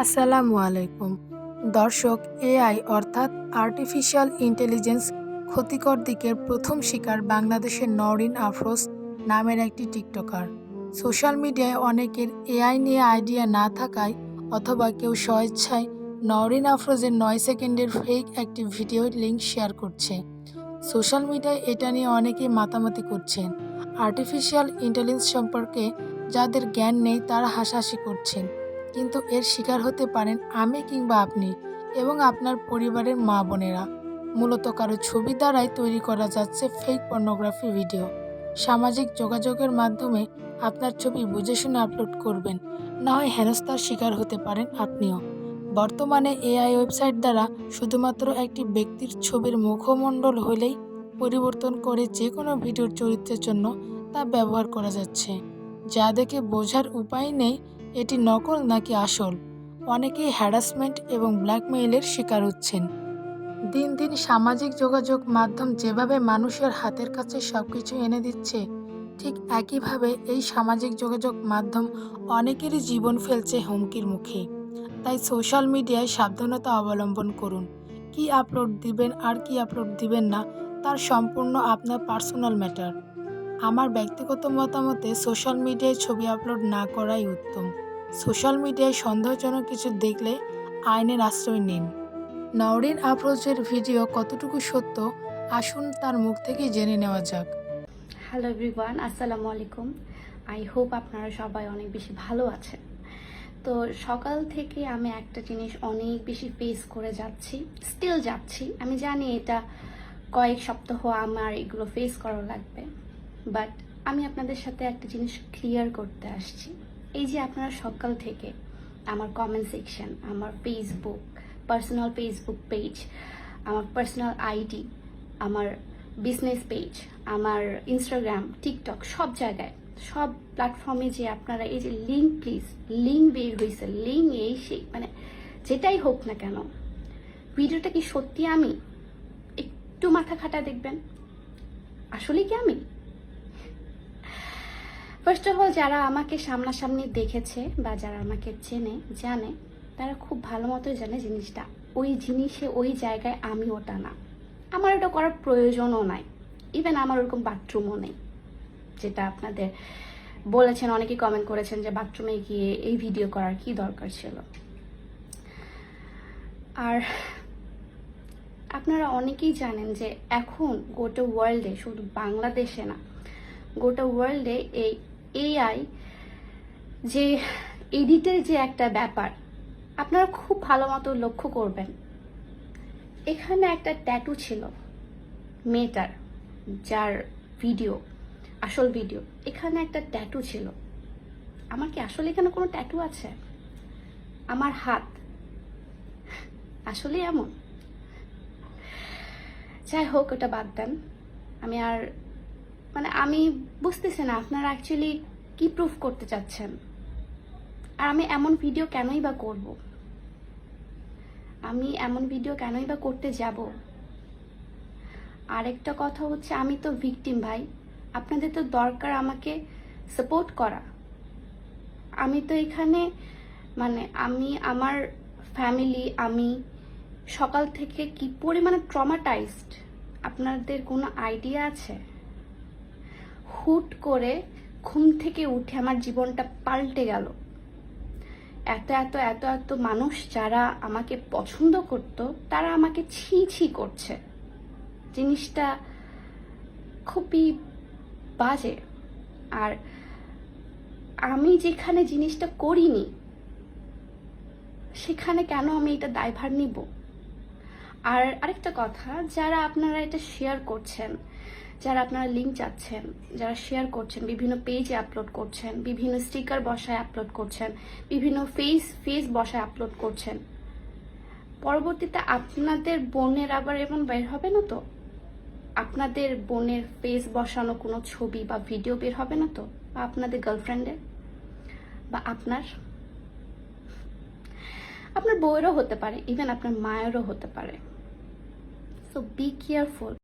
আসসালামু আলাইকুম দর্শক। এআই অর্থাৎ আর্টিফিশিয়াল ইন্টেলিজেন্স ক্ষতিকর দিকের প্রথম শিকার বাংলাদেশের নওরিন আফরোজ নামের একটি টিকটকার। সোশ্যাল মিডিয়ায় অনেকের এআই নিয়ে আইডিয়া না থাকায় অথবা কেউ স্বেচ্ছায় নওরিন আফরোজের 9 সেকেন্ডের ফেক একটি ভিডিও লিঙ্ক শেয়ার করছে। সোশ্যাল মিডিয়ায় এটা নিয়ে অনেকেই মাতামাতি করছেন। আর্টিফিশিয়াল ইন্টেলিজেন্স সম্পর্কে যাদের জ্ঞান নেই তারা হাসাহাসি করছেন, কিন্তু এর শিকার হতে পারেন আমি কিংবা আপনি এবং আপনার পরিবারের মা বোনেরা। মূলত কারো ছবি দ্বারাই তৈরি করা যাচ্ছে ফেক পর্নোগ্রাফি ভিডিও। সামাজিক যোগাযোগের মাধ্যমে আপনার ছবি বুঝে শুনে আপলোড করবেন, না হয় হেনস্থার শিকার হতে পারেন আপনিও। বর্তমানে এআই ওয়েবসাইট দ্বারা শুধুমাত্র একটি ব্যক্তির ছবির মুখমণ্ডল হলেই পরিবর্তন করে যে কোনো ভিডিওর চরিত্রের জন্য তা ব্যবহার করা যাচ্ছে, যা দেখে বোঝার উপায় নেই এটি নকল নাকি আসল। অনেকেই হ্যারাসমেন্ট এবং ব্ল্যাকমেইলের শিকার হচ্ছেন। দিন দিন সামাজিক যোগাযোগ মাধ্যম যেভাবে মানুষের হাতের কাছে সবকিছু এনে দিচ্ছে, ঠিক একইভাবে এই সামাজিক যোগাযোগ মাধ্যম অনেকেরই জীবন ফেলছে হুমকির মুখে। তাই সোশ্যাল মিডিয়ায় সাবধানতা অবলম্বন করুন। কি আপলোড দিবেন আর কি আপলোড দিবেন না তার সম্পূর্ণ আপনার পার্সোনাল ম্যাটার। আমার ব্যক্তিগত মতামতে সোশ্যাল মিডিয়ায় ছবি আপলোড না করাই উত্তম। সোশ্যাল মিডিয়ায় সন্দেহজনক কিছু দেখলে আইনের আশ্রয় নিন। নওরিন আফরোজের ভিডিও কতটুকু সত্য, আসুন তার মুখ থেকে জেনে নেওয়া যাক। হ্যালো এভরিওয়ান, আসসালামু আলাইকুম। আই হোপ আপনারা সবাই অনেক বেশি ভালো আছেন। তো সকাল থেকে আমি একটা জিনিস অনেক বেশি ফেস করে যাচ্ছি, স্টিল যাচ্ছি। আমি জানি এটা কয়েক সপ্তাহ আমার এগুলো ফেস করা লাগবে, বাট আমি আপনাদের সাথে একটা জিনিস ক্লিয়ার করতে আসছি। এই যে আপনারা সকাল থেকে আমার কমেন্ট সেকশন, আমার ফেসবুক, পার্সোনাল ফেসবুক পেজ, আমার পার্সোনাল আইডি, আমার বিজনেস পেজ, আমার ইনস্টাগ্রাম, টিকটক, সব জায়গায়, সব প্ল্যাটফর্মে যে আপনারা এই যে লিঙ্ক বের হয়েছে, লিঙ্ক এই সেই মানে যেটাই হোক না কেন, ভিডিওটা কি সত্যি আমি? একটু মাথা খাটা দেখবেন, আসলে কি আমি? ফার্স্ট অফ অল, যারা আমাকে সামনাসামনি দেখেছে বা যারা আমাকে চেনে জানে, তারা খুব ভালো মতোই জানে জিনিসটা ওই জিনিসে ওই জায়গায় আমি ওটা না। আমার ওটা করার প্রয়োজনও নাই। ইভেন আমার ওরকম বাথরুমও নেই, যেটা আপনাদের বলেছেন, অনেকেই কমেন্ট করেছেন যে বাথরুমে গিয়ে এই ভিডিও করার কি দরকার ছিল। আর আপনারা অনেকেই জানেন যে এখন গোটা ওয়ার্ল্ডে, শুধু বাংলাদেশে না, গোটা ওয়ার্ল্ডে এই এআই যে এডিটের যে একটা ব্যাপার, আপনারা খুব ভালো মতো লক্ষ্য করবেন। এখানে একটা ট্যাটু ছিল মেয়েটার, যার ভিডিও, আসল ভিডিও, এখানে একটা ট্যাটু ছিল। আমার কি আসলে এখানে কোনো ট্যাটু আছে? আমার হাত আসলে এমন? যাই হোক, ওটা বাদ দেন। আমি বুঝতেছি না আপনারা অ্যাকচুয়ালি কি প্রুফ করতে চাচ্ছেন। আর আমি এমন ভিডিও কেনই বা করব? আমি এমন ভিডিও কেনই বা করতে যাব? আরেকটা কথা হচ্ছে, আমি তো ভিকটিম ভাই। আপনাদের তো দরকার আমাকে সাপোর্ট করা। আমি তো এখানে আমি, আমার ফ্যামিলি, আমি সকাল থেকে কি পরিমাণে ট্রমাটাইজড, আপনাদের কোনো আইডিয়া আছে? হুট করে ঘুম থেকে উঠে আমার জীবনটা পাল্টে গেল। এত এত এত এত মানুষ যারা আমাকে পছন্দ করত, তারা আমাকে ছি ছি করছে। জিনিসটা খুবই বাজে। আর আমি যেখানে জিনিসটা করিনি, সেখানে কেন আমি এটা দায়ভার নিব? আর আরেকটা কথা, যারা আপনারা এটা শেয়ার করছেন, যারা আপনারা লিঙ্ক চাচ্ছেন, যারা শেয়ার করছেন, বিভিন্ন পেজে আপলোড করছেন, বিভিন্ন স্টিকার বসায় আপলোড করছেন, বিভিন্ন ফেস বসায় আপলোড করছেন, পরবর্তীতে আপনাদের বোনের আবার এমন বের হবে না তো? আপনাদের বোনের ফেস বসানো কোনো ছবি বা ভিডিও বের হবে না তো? বা আপনাদের গার্লফ্রেন্ডের, বা আপনার বউয়েরও হতে পারে, ইভেন আপনার মায়েরও হতে পারে। So be careful.